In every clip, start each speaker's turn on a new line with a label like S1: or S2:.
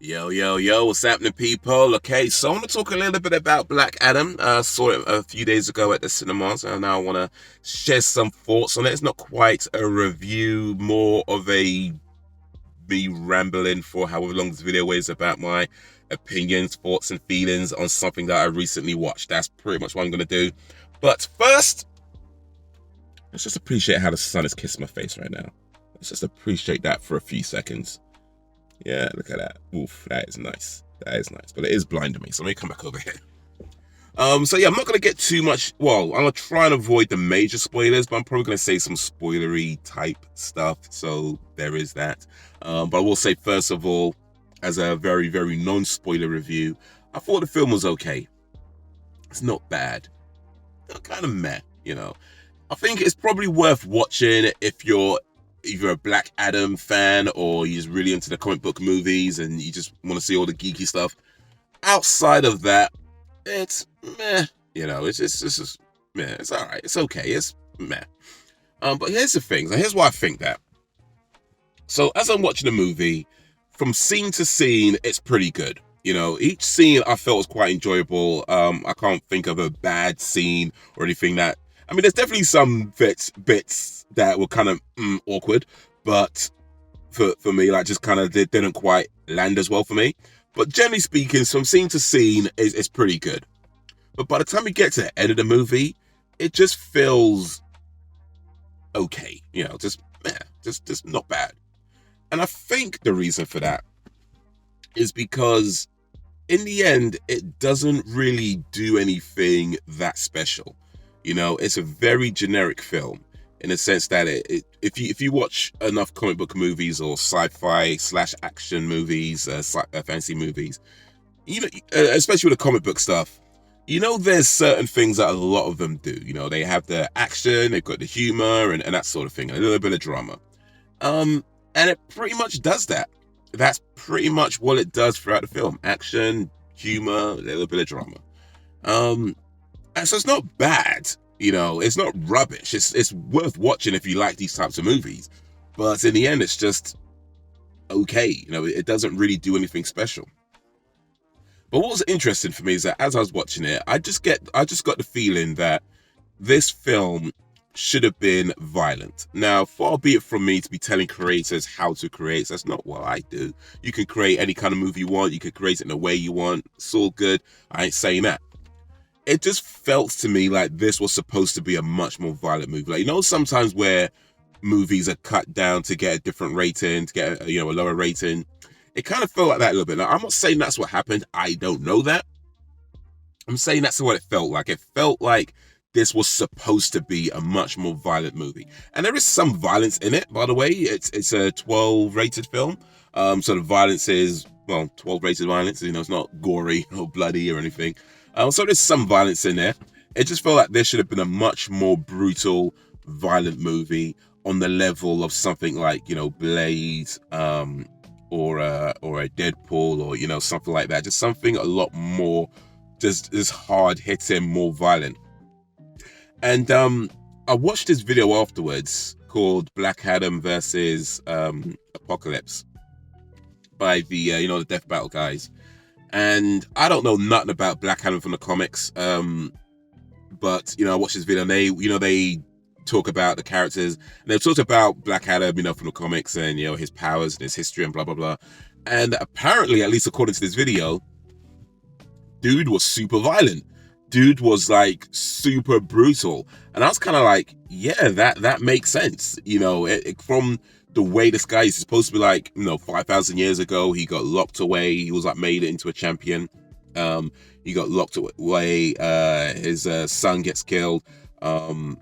S1: Yo, yo, yo, what's happening, people? Okay, so I want to talk a little bit about Black Adam. I saw it a few days ago at the cinemas, and now I want to share some thoughts on it. It's not quite a review, more of a me rambling for however long this video is about my opinions, thoughts, and feelings on something that I recently watched. That's pretty much what I'm going to do. But first, let's just appreciate how the sun has kissed my face right now. Let's just appreciate that for a few seconds. Yeah, look at that. Oof, that is nice. That is nice. But it is blinding me, so let me come back over here. So yeah, I'm not gonna get too much. Well, I'm gonna try and avoid the major spoilers, but I'm probably gonna say some spoilery type stuff. So there is that. But I will say first of all, as a very, very non-spoiler review, I thought the film was okay. It's not bad. Kind of meh, you know. I think it's probably worth watching if you're either a Black Adam fan or you're just really into the comic book movies and you just want to see all the geeky stuff. Outside of that, it's meh. You know, it's just meh. It's all right. It's okay. It's meh. But here's the thing. Here's why I think that. So as I'm watching the movie, from scene to scene, it's pretty good. You know, each scene I felt was quite enjoyable. I can't think of a bad scene or anything that. I mean, there's definitely some bits that were kind of awkward, but for me, like just kind of didn't quite land as well for me. But generally speaking, from scene to scene is pretty good. But by the time we get to the end of the movie, it just feels okay. You know, just not bad. And I think the reason for that is because in the end, it doesn't really do anything that special. You know, it's a very generic film in the sense that if you watch enough comic book movies or sci-fi / action movies, fantasy movies, you know, especially with the comic book stuff, you know, there's certain things that a lot of them do. You know, they have the action, they've got the humor, and that sort of thing, a little bit of drama. And it pretty much does that. That's pretty much what it does throughout the film: action, humor, a little bit of drama. And so it's not bad, you know, it's not rubbish. It's worth watching if you like these types of movies. But in the end, it's just okay. You know, it doesn't really do anything special. But what was interesting for me is that as I was watching it, I just got the feeling that this film should have been violent. Now, far be it from me to be telling creators how to create. That's not what I do. You can create any kind of movie you want. You can create it in the way you want. It's all good. I ain't saying that. It just felt to me like this was supposed to be a much more violent movie. Like, you know, sometimes where movies are cut down to get a different rating, to get a lower rating. It kind of felt like that a little bit. Now, I'm not saying that's what happened. I don't know that. I'm saying that's what it felt like. It felt like this was supposed to be a much more violent movie. And there is some violence in it, by the way. It's a 12 rated film. So the violence is, well, 12 rated violence. You know, it's not gory or bloody or anything. So there's some violence in there. It just felt like there should have been a much more brutal, violent movie on the level of something like, you know, Blade, or a Deadpool, or, you know, something like that. Just something a lot more, just hard hitting, more violent. And I watched this video afterwards called Black Adam versus Apocalypse by the the Death Battle guys. And I don't know nothing about Black Adam from the comics, but you know, I watched this video and they talk about the characters, and they've talked about Black Adam, you know, from the comics, and you know, his powers and his history and blah blah blah. And apparently, at least according to this video, dude was super violent. Dude was like super brutal, and I was kind of like, yeah, that makes sense. You know, from the way this guy is supposed to be, like, you know, 5,000 years ago, he got locked away. He was like made into a champion. He got locked away. His son gets killed. And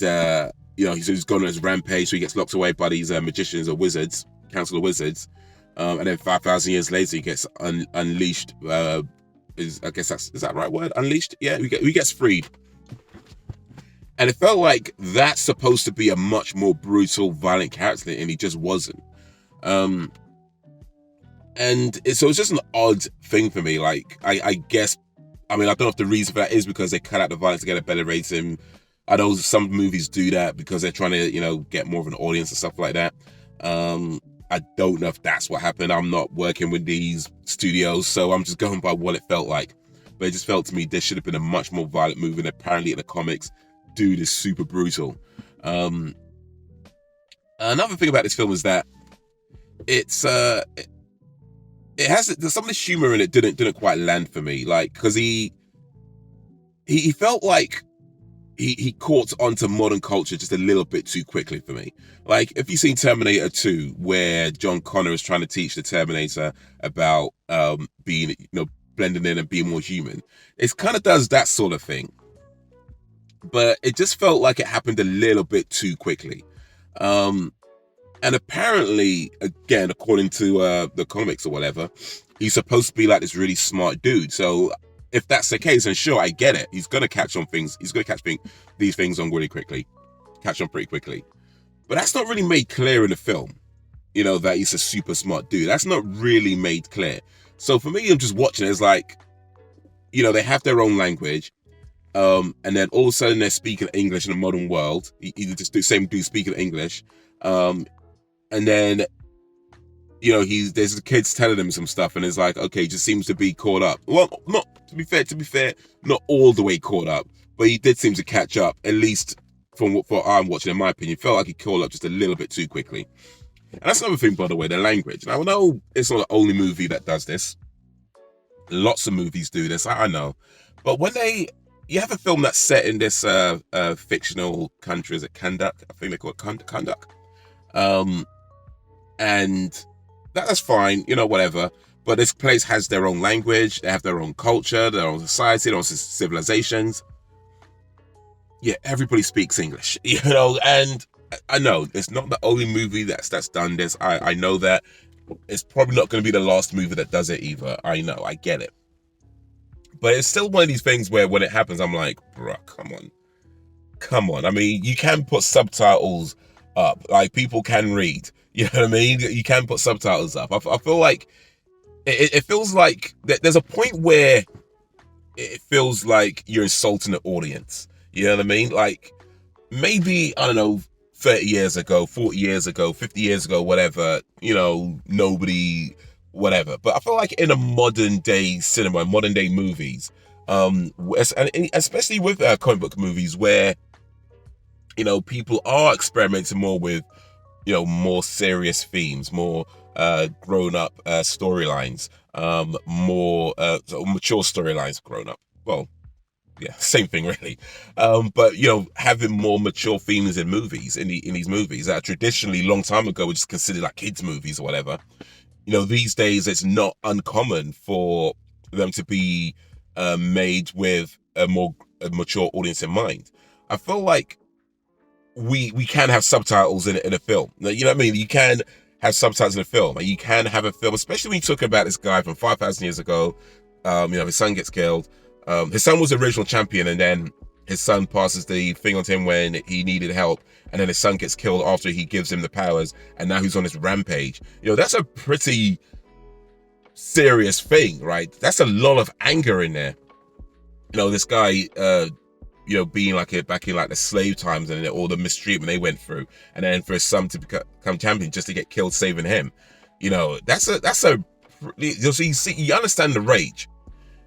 S1: you know, he's gone on his rampage, so he gets locked away by these magicians or wizards, council of wizards. And then 5,000 years later, he gets unleashed. Is that the right word? Unleashed? Yeah, he gets freed. And it felt like that's supposed to be a much more brutal, violent character, and he just wasn't. So it's just an odd thing for me. Like, I guess, I mean, I don't know if the reason for that is because they cut out the violence to get a better rating. I know some movies do that because they're trying to, you know, get more of an audience and stuff like that. I don't know if that's what happened. I'm not working with these studios, so I'm just going by what it felt like. But it just felt to me this should have been a much more violent movie. And apparently in the comics, dude is super brutal. Another thing about this film is that it's it has some of the humor in it didn't quite land for me, like, because he felt like he caught onto modern culture just a little bit too quickly for me. Like, if you've seen Terminator 2, where John Connor is trying to teach the Terminator about being, blending in and being more human, it kind of does that sort of thing. But it just felt like it happened a little bit too quickly. And apparently, again, according to the comics or whatever, he's supposed to be like this really smart dude. So if that's the case, then sure, I get it. He's going to catch on things. He's going to catch these things on really quickly. Catch on pretty quickly. But that's not really made clear in the film, that he's a super smart dude. That's not really made clear. So for me, I'm just watching it. It's like, they have their own language. And then all of a sudden they're speaking English in a modern world. Either just the same dude speaking English. And then, there's the kids telling him some stuff, and it's like, okay, he just seems to be caught up. Well, not to be fair, not all the way caught up, but he did seem to catch up, at least from what I'm watching, in my opinion. Felt like he caught up just a little bit too quickly. And that's another thing, by the way, the language. Now, I know it's not the only movie that does this. Lots of movies do this, I know. But when you have a film that's set in this fictional country, is it Kandak? I think they call it Kandak. And that's fine, whatever. But this place has their own language, they have their own culture, their own society, their own civilizations. Yeah, everybody speaks English, and I know it's not the only movie that's done this. I know that. It's probably not going to be the last movie that does it either. I know, I get it. But it's still one of these things where when it happens, I'm like, bruh, come on. I mean, you can put subtitles up. Like, people can read. You know what I mean? You can put subtitles up. I feel like it feels like there's a point where it feels like you're insulting the audience. You know what I mean? Like, maybe, I don't know, 30 years ago, 40 years ago, 50 years ago, whatever, nobody, whatever. But I feel like in a modern day cinema, modern day movies, and especially with comic book movies, where, people are experimenting more with, more serious themes, more grown-up storylines, more mature storylines, grown-up. Well, yeah, same thing really. But having more mature themes in movies, in these movies that traditionally, long time ago, were just considered like kids' movies or whatever. These days it's not uncommon for them to be made with a more mature audience in mind. I feel like we can have subtitles in a film. You know what I mean? You can have subtitles in a film, and you can have a film, especially when you talk about this guy from 5,000 years ago. His son gets killed. His son was the original champion, and then his son passes the thing on to him when he needed help, and then his son gets killed after he gives him the powers, and now he's on this rampage. That's a pretty serious thing, right? That's a lot of anger in there. This guy, being like back in like the slave times and all the mistreatment they went through, and then for his son to become champion just to get killed saving him. That's a you understand the rage.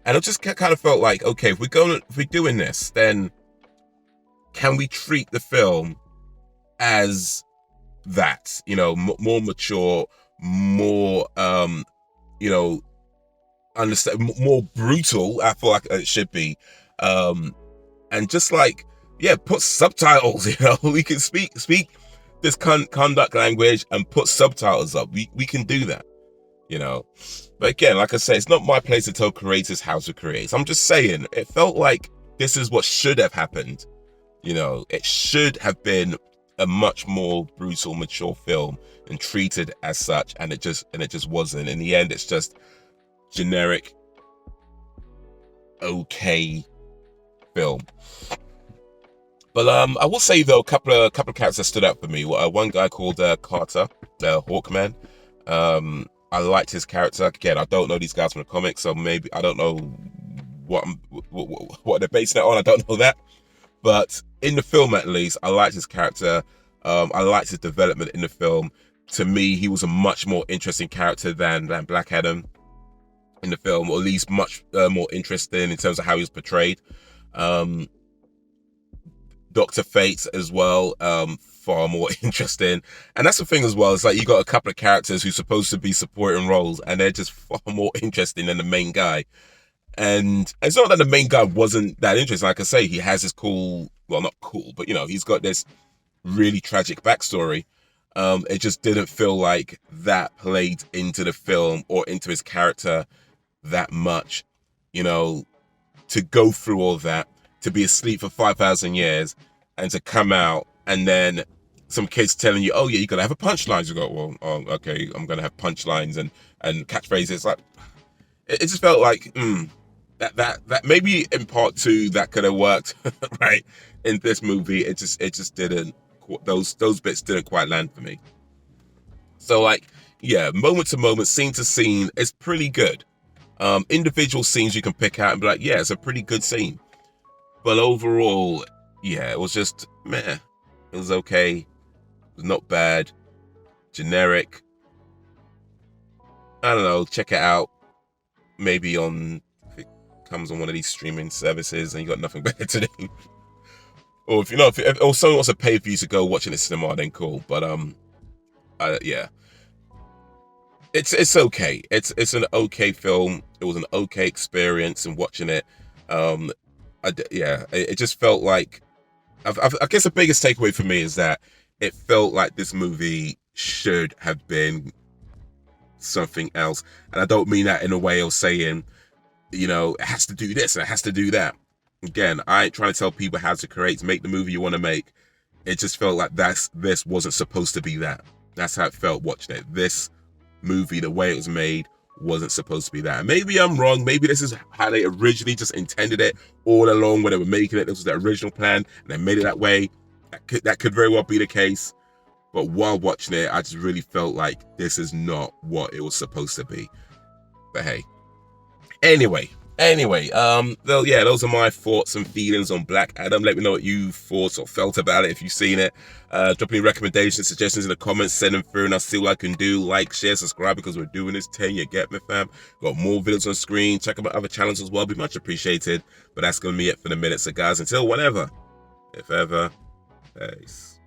S1: And I just kind of felt like, okay, if we're doing this, then can we treat the film as that? More mature, more understand, more brutal. I feel like it should be, and just like, yeah, put subtitles. We can speak this conduct language and put subtitles up. We can do that. But again, like I say, it's not my place to tell creators how to create. I'm just saying, it felt like this is what should have happened. It should have been a much more brutal, mature film and treated as such, and it just wasn't. In the end, it's just generic, okay film. But I will say though, a couple of characters stood out for me. One guy called Carter, Hawkman. I liked his character. Again, I don't know these guys from the comics, so maybe I don't know what they're basing it on. I don't know that. But in the film, at least, I liked his character. I liked his development in the film. to me, he was a much more interesting character than Black Adam in the film, or at least much more interesting in terms of how he was portrayed. Um, Dr. Fate as well, far more interesting. And that's the thing as well. It's like you got a couple of characters who's supposed to be supporting roles, and they're just far more interesting than the main guy. And it's not that the main guy wasn't that interesting. Like I say, he has this cool, well, not cool, but he's got this really tragic backstory. It just didn't feel like that played into the film or into his character that much, to go through all that, to be asleep for 5,000 years, and to come out, and then some kids telling you, oh yeah, you're gonna have a punchline. You go, well, oh, okay, I'm gonna have punchlines and catchphrases. Like, it just felt like that maybe in part two that could have worked, right? In this movie, it just didn't. Those bits didn't quite land for me. So like, yeah, moment to moment, scene to scene, it's pretty good. Individual scenes you can pick out and be like, yeah, it's a pretty good scene. But overall, yeah, it was just meh. It was okay. It was not bad. Generic. I don't know. Check it out. Maybe if it comes on one of these streaming services and you got nothing better to do. Or if or someone wants to pay for you to go watch it in the cinema, then cool. But yeah. It's okay. It's an okay film. It was an okay experience in watching it. It just felt like I guess the biggest takeaway for me is that it felt like this movie should have been something else, and I don't mean that in a way of saying it has to do this and it has to do that. Again, I ain't trying to tell people how to make the movie you want to make. It just felt like this wasn't supposed to be that. That's how it felt watching it. This movie, the way it was made, wasn't supposed to be that. And maybe I'm wrong. Maybe this is how they originally just intended it all along when they were making it. This was the original plan, and they made it that way. That could very well be the case. But while watching it, I just really felt like this is not what it was supposed to be. But hey. Anyway, those are my thoughts and feelings on Black Adam. Let me know what you thought or felt about it if you've seen it. Drop any recommendations, suggestions in the comments, send them through and I'll see what I can do. Like, share, subscribe, because we're doing this 10, you get me, fam? Got more videos on screen. Check out my other channels as well. Be much appreciated. But that's going to be it for the minute. So guys, until whenever, if ever, peace.